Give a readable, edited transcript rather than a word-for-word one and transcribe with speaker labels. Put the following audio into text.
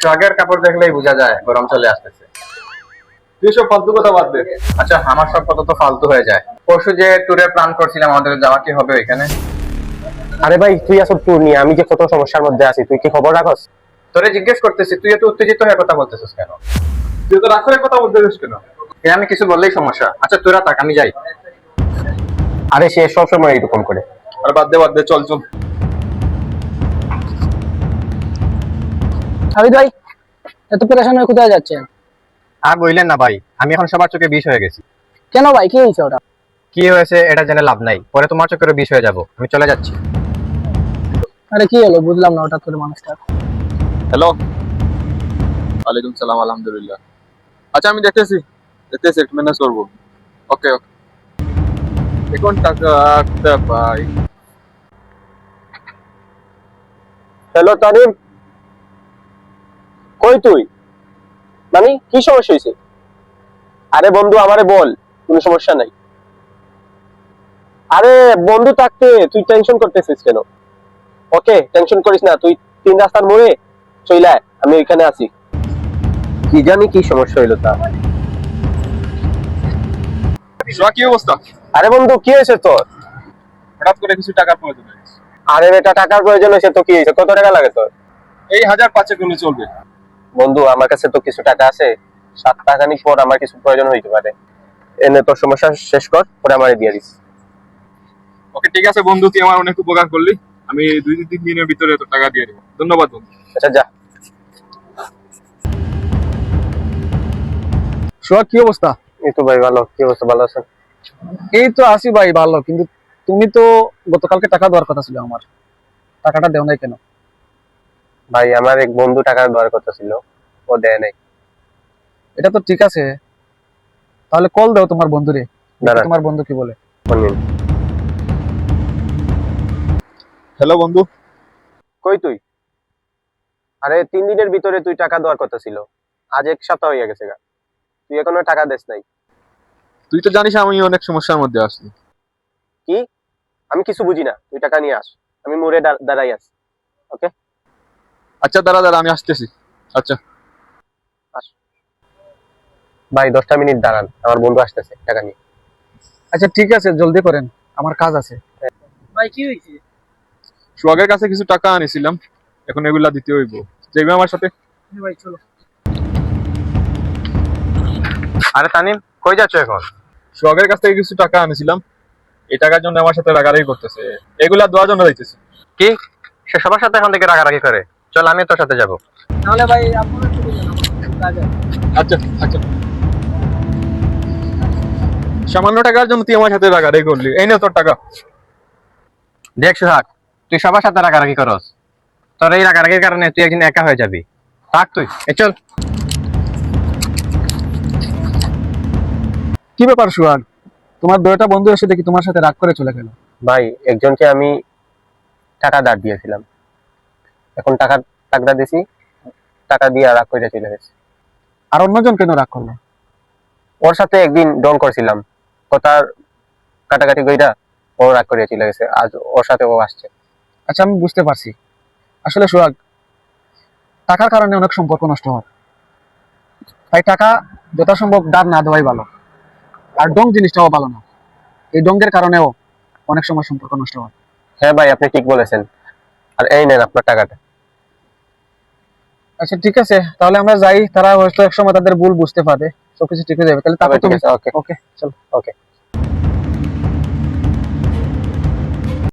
Speaker 1: সোহাগের কাপড় দেখলেই বোঝা যায় গরম চলে আসতেছে।
Speaker 2: তুই সব ফালতু কথা বাদ দে।
Speaker 1: আচ্ছা, আমার সব কথা তো ফালতু হয়ে যায়। পরশু যে ট্যুরে প্ল্যান করছিলাম, আমাদের যাওয়া কি হবে ওইখানে?
Speaker 3: আরে ভাই তুই আসল ট্যুর নিয়ে, আমি যে কত সমস্যার মধ্যে আছি, তুই কি খবর রাখস?
Speaker 1: তোরে জিজ্ঞেস করতেছি, তুই এত উত্তেজিত হয়ে কথা বলতেছিস কেন?
Speaker 2: তুই তো রাখলে কথা বলতে দিস কেন?
Speaker 1: আমি কিছু বললেই সমস্যা। আচ্ছা তোরা থাক, আমি যাই।
Speaker 3: আরে সে সবসময় এরকম করে।
Speaker 2: আর বাদ দে, চল চল।
Speaker 4: হাবিব ভাই, এত প্রেশান হয়ে কোথায় যাচ্ছেন?
Speaker 1: আর বললেন না ভাই, আমি এখন সবার চোখে বিষ হয়ে গেছি।
Speaker 4: কেন ভাই, কি হয়েছে ওটা?
Speaker 1: কি হয়েছে এটা জেনে লাভ নাই, পরে তোমার চোখেরও বিষ হয়ে যাব। আমি চলে যাচ্ছি।
Speaker 4: আরে কি হলো বুঝলাম না হঠাৎ করে মানুষটা।
Speaker 2: হ্যালো। ওয়ালাইকুম সালাম, আলহামদুলিল্লাহ। আচ্ছা আমি দেখতেছি একটু ম্যানেজ করবো। ওকে ওকে। এখন টাকা একটা পাই।
Speaker 3: হ্যালো তারিম, কই তুই? মানে কি সমস্যা হয়েছে? আরে বন্ধু আমারে বল, কোনো সমস্যা নাই। আরে বন্ধু থাকতে তুই টেনশন করতেছিস কেন? ওকে টেনশন করিস না, তুই 3 রাস্তার মোড়ে চলে আয়, আমি ওইখানে আছি। কি জানি কি সমস্যা হইলো তা।
Speaker 2: সোয়া, কি অবস্থা?
Speaker 3: আরে বন্ধু কি হয়েছে তোর?
Speaker 2: হঠাৎ করে কিছু টাকার প্রয়োজন হয়েছে।
Speaker 3: আরে বেটা টাকার প্রয়োজন হয়েছে তো কি হয়েছে? কত টাকা লাগে তোর?
Speaker 2: এই 1000-500 করলে চলবে।
Speaker 3: বন্ধু আমার কাছে তো কিছু টাকা আছে, 7 টাকা খানিক পর আমার কিছু প্রয়োজন হইতে পারে। এনে তোর সমস্যা শেষ কর, পরে আমারে দিয়ে দিস।
Speaker 2: ওকে ঠিক আছে বন্ধু, তুই আমার অনেক উপকার করলি। আমি 2-3 দিনের ভিতরে তোর টাকা দিয়ে দেবো। ধন্যবাদ বন্ধু।
Speaker 3: আচ্ছা যা।
Speaker 4: সোহাগ, কি অবস্থা?
Speaker 3: এই তো ভাই ভালো। কি অবস্থা, ভালো আছেন?
Speaker 4: এই তো আছি ভাই, ভালো। কিন্তু তুমি তো গতকালকে টাকা দেওয়ার কথা ছিল আমার, টাকাটা দেও নাই কেন?
Speaker 3: ভাই আমার এক বন্ধু টাকা দেওয়ার কথা ছিল, ও দেয় নাই।
Speaker 4: এটা তো ঠিক আছে, তাহলে কল দাও তোমার বন্ধুরে,
Speaker 3: দাঁড়ান।
Speaker 4: তোমার বন্ধু কি বলে।
Speaker 3: ফোন নিন।
Speaker 2: হ্যালো বন্ধু।
Speaker 3: কই তুই? আরে 3 দিনের ভিতরে তুই টাকা দেওয়ার কথা ছিল, আজ 1 সপ্তাহ হয়ে গেছে গা, তুই এখনো টাকা দেস নাই।
Speaker 2: তুই তো জানিস আমি অনেক সমস্যার মধ্যে আছি।
Speaker 3: কি? আমি কিছু বুঝি না, তুই টাকা নিয়ে আস, আমি মোড়ে দাঁড়াই আছি। ওকে
Speaker 2: আচ্ছা দাঁড়া আমি আসতেছি। আচ্ছা।
Speaker 3: আস। ভাই 10টা মিনিট দাঁড়ান, আমার বন্ধু আসতেছে টাকা নিয়ে।
Speaker 4: আচ্ছা ঠিক আছে, জলদি করেন, আমার কাজ আছে। ভাই কি হয়েছে?
Speaker 2: সোহাগের কাছে কিছু টাকা আনিছিলাম, এখন এগুলা দিতে হইব। যাইবে আমার সাথে?
Speaker 4: ভাই চলো।
Speaker 1: আরে তানিম, কই যাচ্ছ এখন?
Speaker 2: সোহাগের কাছ থেকে কিছু টাকা আনিছিলাম, এই টাকার জন্য আমার সাথে রাগারাগি করতেছে। এগুলা দেওয়ার জন্য যাইতেছি।
Speaker 1: কি? সে সবার সাথে এখন থেকে রাগারাগি করে? চল আমি তোর সাথে যাব।
Speaker 4: তাহলে ভাই আপনারা চলে যান, আমার কাজ আছে।
Speaker 2: আচ্ছা আচ্ছা। সামান্য টাকার জন্য তুই আমার সাথে রাগারাগি করলি? এই নে তোর টাকা।
Speaker 1: দেখ সোহাগ, তুই সবার সাথে রাগারাগি করস, তোর এই রাগারাগির কারণে তুই একদিন একা হয়ে যাবি। থাক তুই, চল।
Speaker 4: কি ব্যাপার সোহাগ, তোমার 2টা বন্ধু এসে দেখি তোমার সাথে রাগ করে চলে গেল।
Speaker 3: ভাই একজনকে আমি টাকা ধার দিয়েছিলাম, এখন টাকা দিছি, টাকা দিয়ে রাগ করে চলে গেছে।
Speaker 4: আর অন্যজন কেন রাগ করলো?
Speaker 3: ওর সাথে একদিন ডং করছিলাম, কথার কাটাকাটি কইরা ও রাগ করে চলে গেছে, আজ ওর সাথে ও আসছে।
Speaker 4: আচ্ছা আমি বুঝতে পারছি। আসলে সোহাগ, টাকার কারণে অনেক সম্পর্ক নষ্ট হয়, তাই টাকা যথাসম্ভব ধার না দেওয়াই ভালো। আর ডং জিনিসটাও ভালো না, এই ডঙ্গের কারণেও অনেক সময় সম্পর্ক নষ্ট হয়।
Speaker 3: হ্যাঁ ভাই আপনি ঠিক বলেছেন, আর এই নেন আপনার টাকাটা।
Speaker 4: আচ্ছা ঠিক আছে, তাহলে আমরা যাই, তারা হয়তো একসময় তাদের ভুল বুঝতে পারবে, সবকিছু ঠিক হয়ে যাবে। তাহলে তারপর
Speaker 3: ঠিক
Speaker 4: তুমি
Speaker 3: আছে, ওকে
Speaker 4: ওকে চলো।
Speaker 3: ওকে।